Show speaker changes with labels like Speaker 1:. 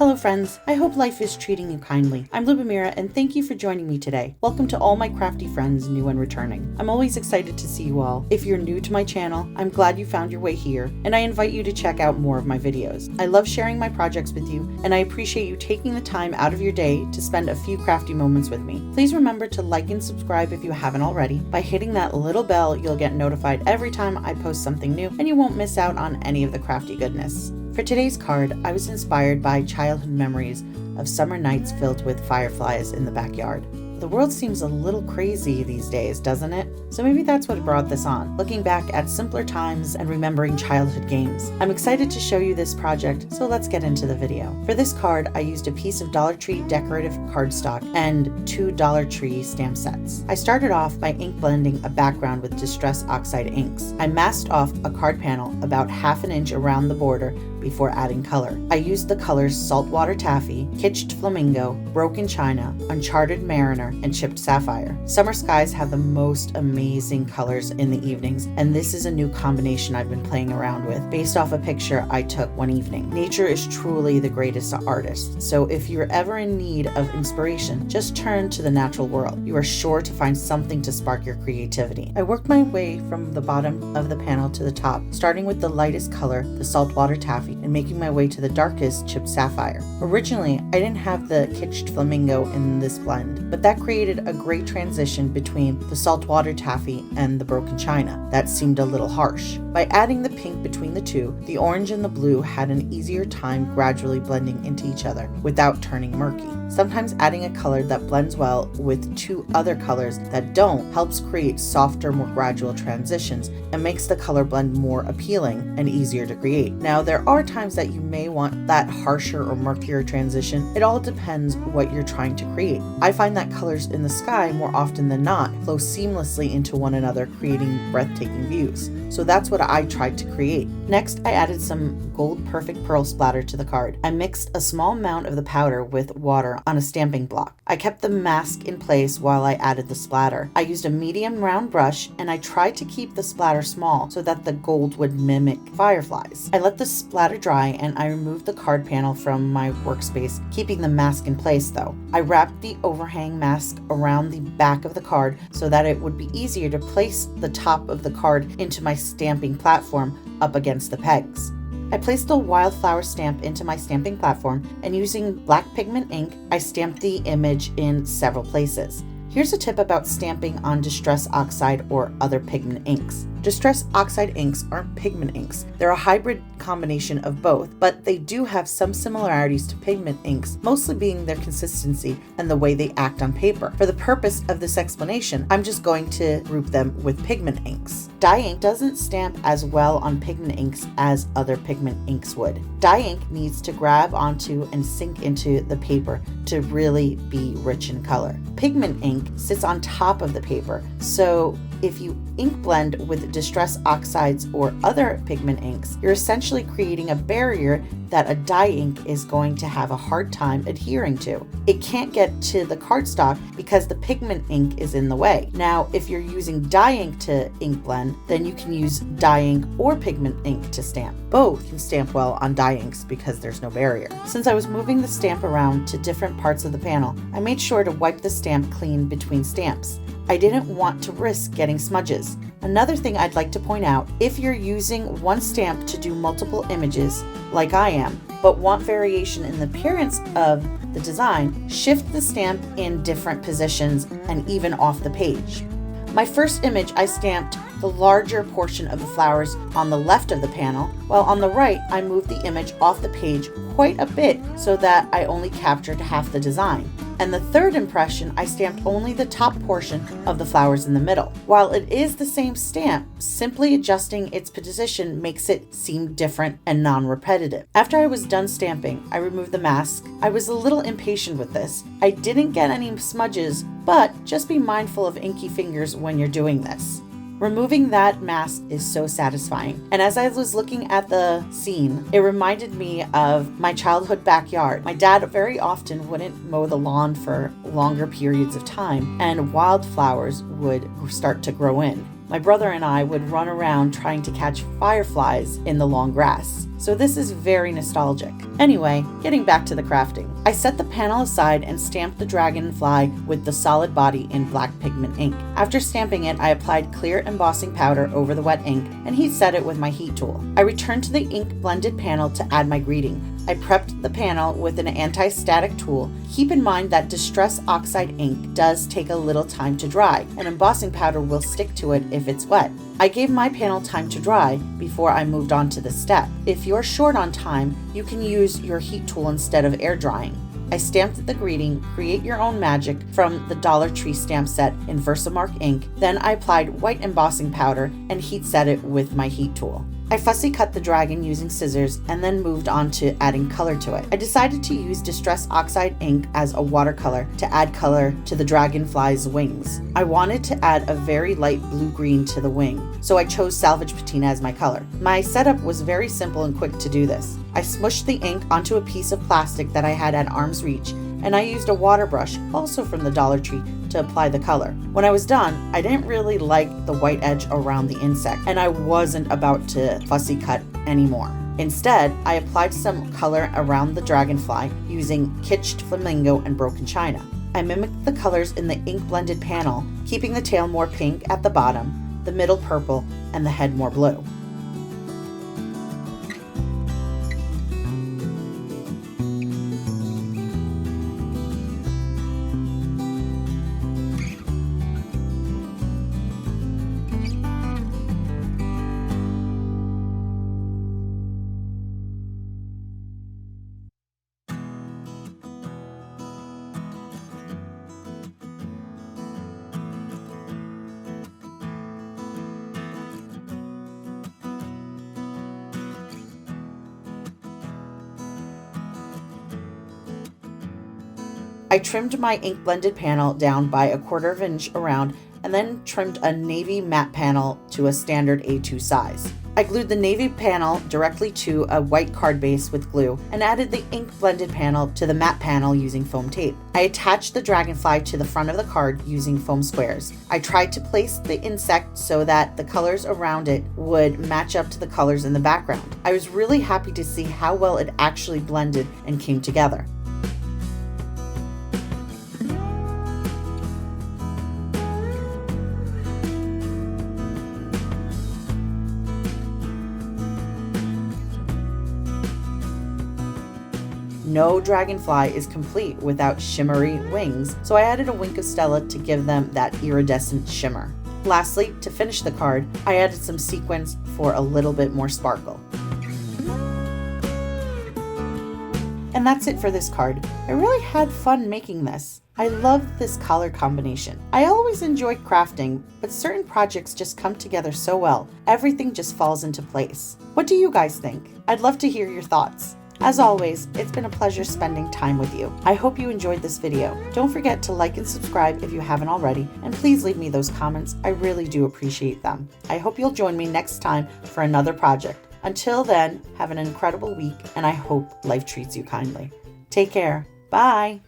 Speaker 1: Hello friends, I hope life is treating you kindly. I'm Lubomira and thank you for joining me today. Welcome to all my crafty friends, new and returning. I'm always excited to see you all. If you're new to my channel, I'm glad you found your way here, and I invite you to check out more of my videos. I love sharing my projects with you, and I appreciate you taking the time out of your day to spend a few crafty moments with me. Please remember to like and subscribe if you haven't already. By hitting that little bell, you'll get notified every time I post something new, and you won't miss out on any of the crafty goodness. For today's card, I was inspired by childhood memories of summer nights filled with fireflies in the backyard. The world seems a little crazy these days, doesn't it? So maybe that's what brought this on, looking back at simpler times and remembering childhood games. I'm excited to show you this project, so let's get into the video. For this card, I used a piece of Dollar Tree decorative cardstock and 2 Dollar Tree stamp sets. I started off by ink blending a background with Distress Oxide inks. I masked off a card panel about 1/2 inch around the border before adding color. I used the colors Saltwater Taffy, Kitsch Flamingo, Brocken China, Uncharted Mariner, and Chipped Sapphire. Summer skies have the most amazing colors in the evenings, and this is a new combination I've been playing around with based off a picture I took one evening. Nature is truly the greatest artist, so if you're ever in need of inspiration, just turn to the natural world. You are sure to find something to spark your creativity. I worked my way from the bottom of the panel to the top, starting with the lightest color, the Saltwater Taffy, and making my way to the darkest Chipped Sapphire. Originally, I didn't have the Kitsch Flamingo in this blend, but that created a great transition between the Saltwater Taffy and the Brocken China. That seemed a little harsh. By adding the pink between the two, the orange and the blue had an easier time gradually blending into each other without turning murky. Sometimes adding a color that blends well with 2 other colors that don't helps create softer, more gradual transitions and makes the color blend more appealing and easier to create. Now, there are times that you may want that harsher or murkier transition. It all depends what you're trying to create. I find that colors in the sky more often than not flow seamlessly into one another, creating breathtaking views. So that's what I tried to create. Next, I added some gold perfect pearl splatter to the card. I mixed a small amount of the powder with water on a stamping block. I kept the mask in place while I added the splatter. I used a medium round brush, and I tried to keep the splatter small so that the gold would mimic fireflies. I let the splatter dry, and I removed the card panel from my workspace, keeping the mask in place though. I wrapped the overhang mask around the back of the card so that it would be easier to place the top of the card into my stamping platform up against the pegs. I placed the Wildflower stamp into my stamping platform, and using black pigment ink, I stamped the image in several places. Here's a tip about stamping on Distress Oxide or other pigment inks. Distress Oxide inks aren't pigment inks. They're a hybrid combination of both, but they do have some similarities to pigment inks, mostly being their consistency and the way they act on paper. For the purpose of this explanation, I'm just going to group them with pigment inks. Dye ink doesn't stamp as well on pigment inks as other pigment inks would. Dye ink needs to grab onto and sink into the paper to really be rich in color. Pigment ink sits on top of the paper, so if you ink blend with Distress Oxides or other pigment inks, you're essentially creating a barrier that a dye ink is going to have a hard time adhering to. It can't get to the cardstock because the pigment ink is in the way. Now, if you're using dye ink to ink blend, then you can use dye ink or pigment ink to stamp. Both can stamp well on dye inks because there's no barrier. Since I was moving the stamp around to different parts of the panel, I made sure to wipe the stamp clean between stamps. I didn't want to risk getting smudges. Another thing I'd like to point out, if you're using one stamp to do multiple images, like I am, but want variation in the appearance of the design, shift the stamp in different positions and even off the page. My first image, I stamped the larger portion of the flowers on the left of the panel, while on the right, I moved the image off the page quite a bit so that I only captured half the design. And the third impression, I stamped only the top portion of the flowers in the middle. While it is the same stamp, simply adjusting its position makes it seem different and non-repetitive. After I was done stamping, I removed the mask. I was a little impatient with this. I didn't get any smudges, but just be mindful of inky fingers when you're doing this. Removing that mask is so satisfying. And as I was looking at the scene, it reminded me of my childhood backyard. My dad very often wouldn't mow the lawn for longer periods of time, and wildflowers would start to grow in. my brother and I would run around trying to catch fireflies in the long grass. So this is very nostalgic. Anyway, getting back to the crafting. I set the panel aside and stamped the dragonfly with the solid body in black pigment ink. After stamping it, I applied clear embossing powder over the wet ink and heat set it with my heat tool. I returned to the ink blended panel to add my greeting. I prepped the panel with an anti-static tool. Keep in mind that Distress Oxide ink does take a little time to dry, and embossing powder will stick to it if it's wet. I gave my panel time to dry before I moved on to this step. If you're short on time, you can use your heat tool instead of air drying. I stamped the greeting, Create Your Own Magic, from the Dollar Tree stamp set in Versamark ink. Then I applied white embossing powder and heat set it with my heat tool. I fussy cut the dragon using scissors and then moved on to adding color to it. I decided to use Distress Oxide ink as a watercolor to add color to the dragonfly's wings. I wanted to add a very light blue-green to the wing, so I chose Salvage Patina as my color. My setup was very simple and quick to do this. I smushed the ink onto a piece of plastic that I had at arm's reach, and I used a water brush, also from the Dollar Tree, to apply the color. When I was done, I didn't really like the white edge around the insect, and I wasn't about to fussy cut anymore. Instead, I applied some color around the dragonfly using Kitsch Flamingo and Brocken China. I mimicked the colors in the ink blended panel, keeping the tail more pink at the bottom, the middle purple, and the head more blue. I trimmed my ink blended panel down by 1/4 inch around and then trimmed a navy matte panel to a standard A2 size. I glued the navy panel directly to a white card base with glue and added the ink blended panel to the matte panel using foam tape. I attached the dragonfly to the front of the card using foam squares. I tried to place the insect so that the colors around it would match up to the colors in the background. I was really happy to see how well it actually blended and came together. No dragonfly is complete without shimmery wings, so I added a wink of Stella to give them that iridescent shimmer. Lastly, to finish the card, I added some sequins for a little bit more sparkle. And that's it for this card. I really had fun making this. I love this color combination. I always enjoy crafting, but certain projects just come together so well. Everything just falls into place. What do you guys think? I'd love to hear your thoughts. As always, it's been a pleasure spending time with you. I hope you enjoyed this video. Don't forget to like and subscribe if you haven't already, and please leave me those comments. I really do appreciate them. I hope you'll join me next time for another project. Until then, have an incredible week, and I hope life treats you kindly. Take care. Bye.